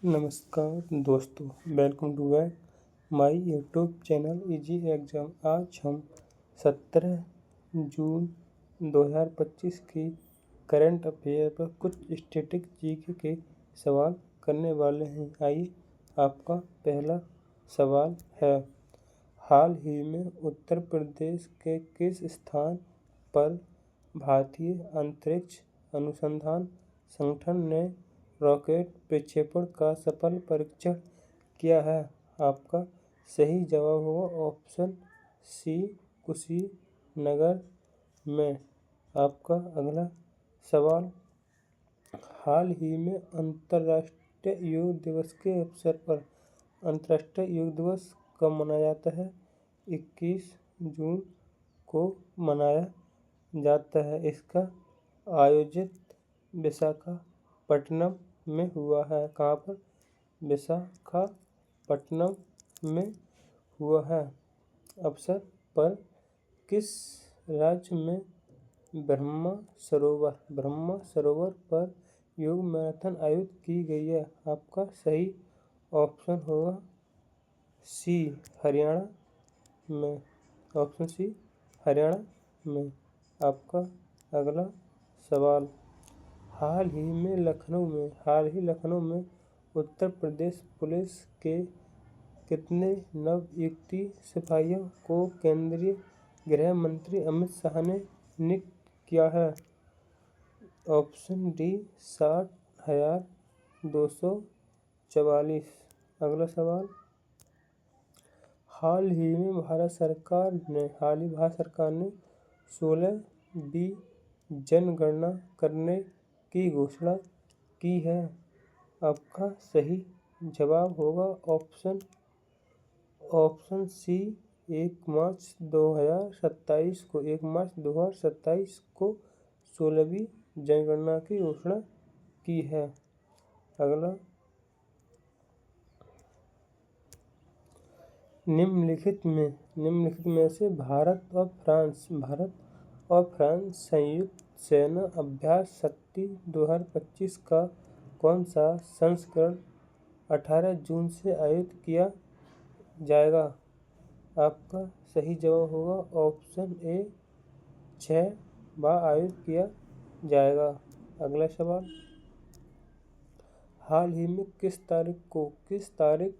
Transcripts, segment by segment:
नमस्कार दोस्तों, welcome to back my YouTube channel easy exam. आज हम 17 जून 2025 की करंट अफेयर पर कुछ स्टैटिक जीके के सवाल करने वाले हैं। आइए, आपका पहला सवाल है, हाल ही में उत्तर प्रदेश के किस स्थान पर भारतीय अंतरिक्ष अनुसंधान संगठन ने रॉकेट प्रक्षेपण का सफल परीक्षण किया है? आपका सही जवाब होगा ऑप्शन सी, कुशीनगर में। आपका अगला सवाल, हाल ही में अंतर्राष्ट्रीय योग दिवस के अवसर पर अंतर्राष्ट्रीय योग दिवस कब मनाया जाता है? 21 जून को मनाया जाता है। इसका आयोजित विशाखापट्टनम में हुआ है। कहाँ पर? विशाखापट्टनम में हुआ है। अवसर पर किस राज्य में ब्रह्मा सरोवर पर योग मैराथन आयोजित की गई है? आपका सही ऑप्शन होगा सी, हरियाणा में। ऑप्शन सी, हरियाणा में। आपका अगला सवाल, हाल ही लखनऊ में उत्तर प्रदेश पुलिस के कितने नवनियुक्त सिपाहियों को केंद्रीय गृह मंत्री अमित शाह ने नियुक्त किया है? Option D, 60,244। अगला सवाल, हाल ही भारत सरकार ने 16वीं जनगणना करने की घोषणा की है। आपका सही जवाब होगा ऑप्शन सी, 1 मार्च 2027 को 16वीं जनगणना की घोषणा की है। अगला, निम्नलिखित में से भारत और फ्रांस संयुक्त सेना अभ्यास शक्ति 2025 का कौन सा संस्करण 18 जून से आयोजित किया जाएगा? आपका सही जवाब होगा ऑप्शन ए, 6 बार आयोजित किया जाएगा। अगला सवाल, हाल ही में किस तारीख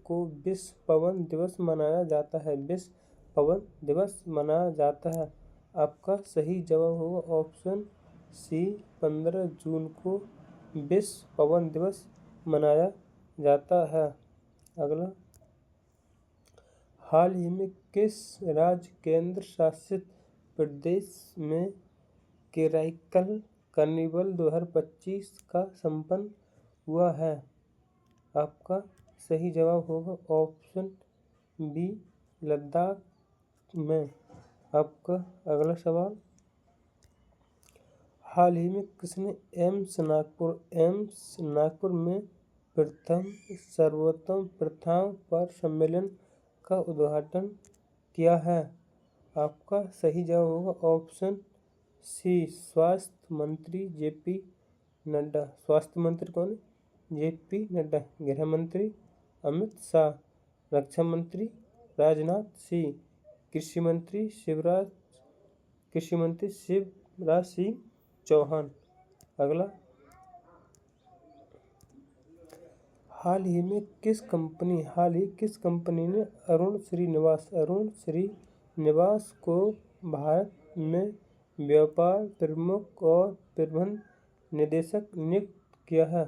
को विश्व पवन दिवस मनाया जाता है? विश्व पवन दिवस मनाया जाता है। आपका सही जवाब होगा ऑप्शन सी, 15 जून को विश्व पवन दिवस मनाया जाता है। अगला, हाल ही में किस राज्य केंद्र शासित प्रदेश में कैराइकल कार्निवल 2025 का संपन्न हुआ है? आपका सही जवाब होगा ऑप्शन बी, लद्दाख में। आपका अगला सवाल, हाल ही में किसने एम्स नागपुर में प्रथम सर्वोत्तम प्रथाओं पर सम्मेलन का उद्घाटन किया है? आपका सही जवाब होगा ऑप्शन सी, स्वास्थ्य मंत्री जेपी नड्डा। स्वास्थ्य मंत्री कौन है? जेपी नड्डा। गृह मंत्री अमित शाह। रक्षा मंत्री राजनाथ सिंह। कृषि मंत्री शिवराज सिंह चौहान। अगला, हाल ही किस कंपनी ने अरुण श्रीनिवास को भारत में व्यापार प्रमुख और प्रबंध निदेशक नियुक्त किया है?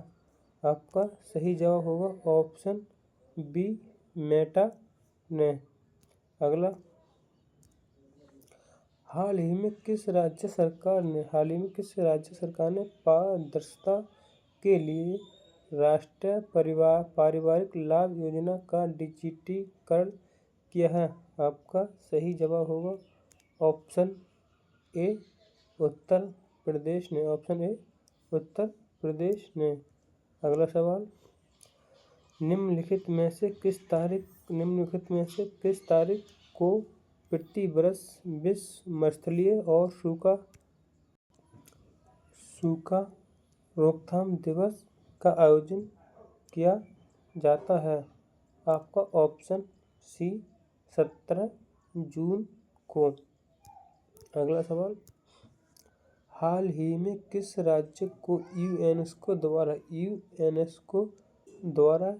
आपका सही जवाब होगा ऑप्शन बी, मेटा ने। अगला, हाल ही में किस राज्य सरकार ने पारदर्शिता के लिए राष्ट्रीय पारिवारिक लाभ योजना का डिजिटीकरण किया है? आपका सही जवाब होगा ऑप्शन ए, उत्तर प्रदेश ने। ऑप्शन ए, उत्तर प्रदेश ने। अगला सवाल, निम्नलिखित में से किस तारीख को प्रति वर्ष विश्व मत्स्य और सूखा रोकथाम दिवस का आयोजन किया जाता है? आपका ऑप्शन सी 17 जून को। अगला सवाल, हाल ही में किस राज्य को यूनेस्को द्वारा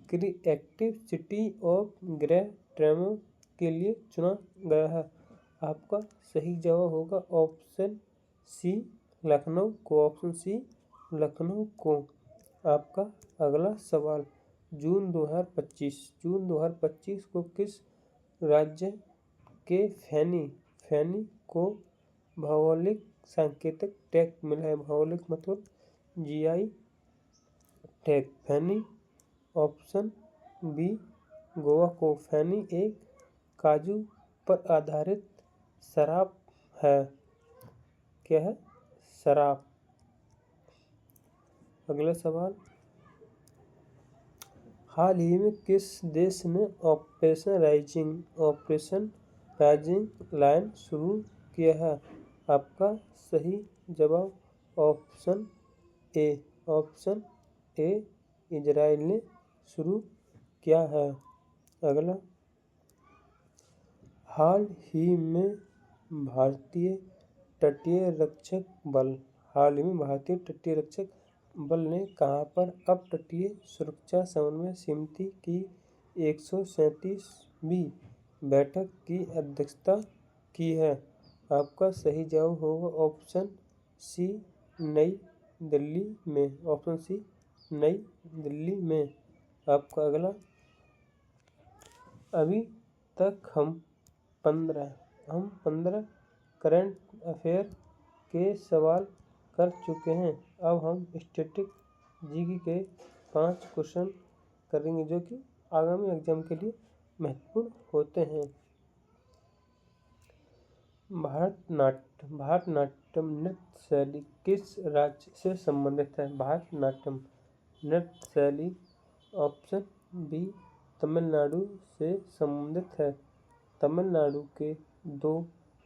क्रिएटिव सिटी ऑफ ग्रेट ट्रेमो के लिए चुना गया है? आपका सही जवाब होगा ऑप्शन सी लखनऊ को। ऑप्शन सी लखनऊ को। आपका अगला सवाल, जून 2025 को किस राज्य के फैनी को भौगोलिक सांकेतिक टैग मिला है? भौगोलिक मतलब जीआई टैग। फैनी। ऑप्शन बी गोवा को। फैनी एक काजू पर आधारित शराब है। क्या है? शराब। अगला सवाल, हाल ही में किस देश ने ऑपरेशन राइजिंग लायन शुरू किया है? आपका सही जवाब ऑप्शन ए इजराइल ने शुरू किया है। अगला, हाल ही में भारतीय तटीय रक्षक बल ने कहाँ पर अपतटीय सुरक्षा समन्वय समिति की 137वीं बैठक की अध्यक्षता की है? आपका सही जवाब होगा ऑप्शन सी नई दिल्ली में। ऑप्शन सी नई दिल्ली में। आपका अगला, अभी तक हम 15 करंट अफेयर के सवाल कर चुके हैं। अब हम स्टैटिक जीके के 5 क्वेश्चन करेंगे जो कि आगामी एग्जाम के लिए महत्वपूर्ण होते हैं। भारतनाट्यम नृत्य शैली किस राज्य से संबंधित है? भारतनाट्यम नृत्य शैली ऑप्शन बी तमिलनाडु से संबंधित है। तमिलनाडु के 2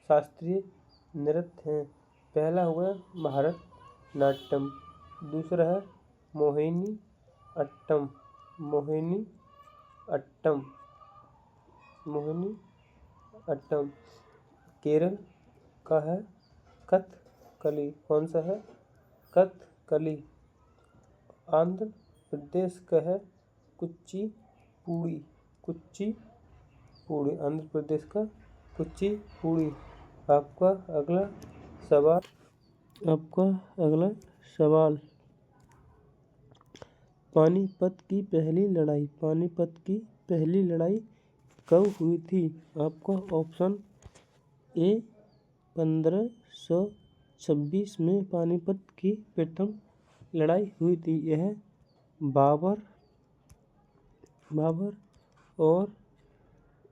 शास्त्रीय नृत्य हैं। पहला हुआ भारतनाट्यम, दूसरा है मोहिनी अट्टम। केरल का है कथकली। कौन सा है? कथकली। आंध्र प्रदेश का है कुचिपुड़ी। आंध्र प्रदेश का कुचिपुड़ी। आपका अगला सवाल, पानीपत की पहली लड़ाई कब हुई थी? आपका ऑप्शन ए 1526 में पानीपत की प्रथम लड़ाई हुई थी। यह बाबर और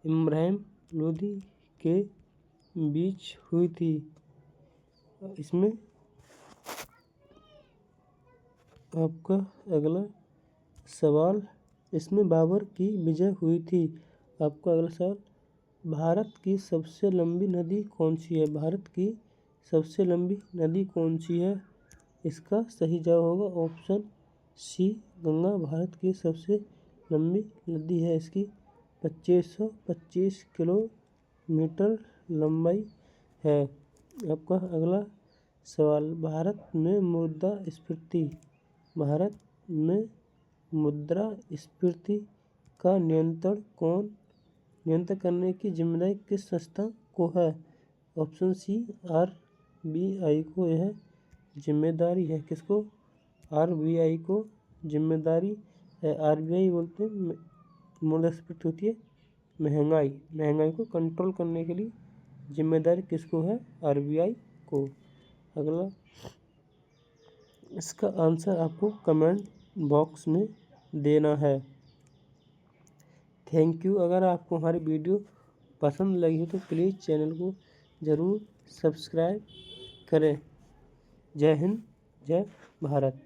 इब्राहिम लोदी के बीच हुई थी। इसमें आपका अगला सवाल, इसमें बाबर की विजय हुई थी। आपका अगला सवाल, भारत की सबसे लंबी नदी कौन सी है? भारत की सबसे लंबी नदी कौन सी है? इसका सही जवाब होगा ऑप्शन सी गंगा भारत की सबसे लंबी नदी है। इसकी 2525 किलोमीटर लंबाई है। आपका अगला सवाल, भारत में मुद्रास्फीति का नियंत्रण करने की जिम्मेदारी किस संस्था को है? ऑप्शन सी आरबीआई को यह जिम्मेदारी है। किसको? आरबीआई को जिम्मेदारी है। आरबीआई बोलते हैं मुद्रास्फीति होती है महंगाई को कंट्रोल करने के लिए जिम्मेदारी किसको है? आरबीआई को। अगला, इसका आंसर आपको कमेंट बॉक्स में देना है। Thank you. अगर आपको हमारी वीडियो पसंद लगी हो तो प्लीज़ चैनल को ज़रूर सब्सक्राइब करें। जय हिंद, जय भारत।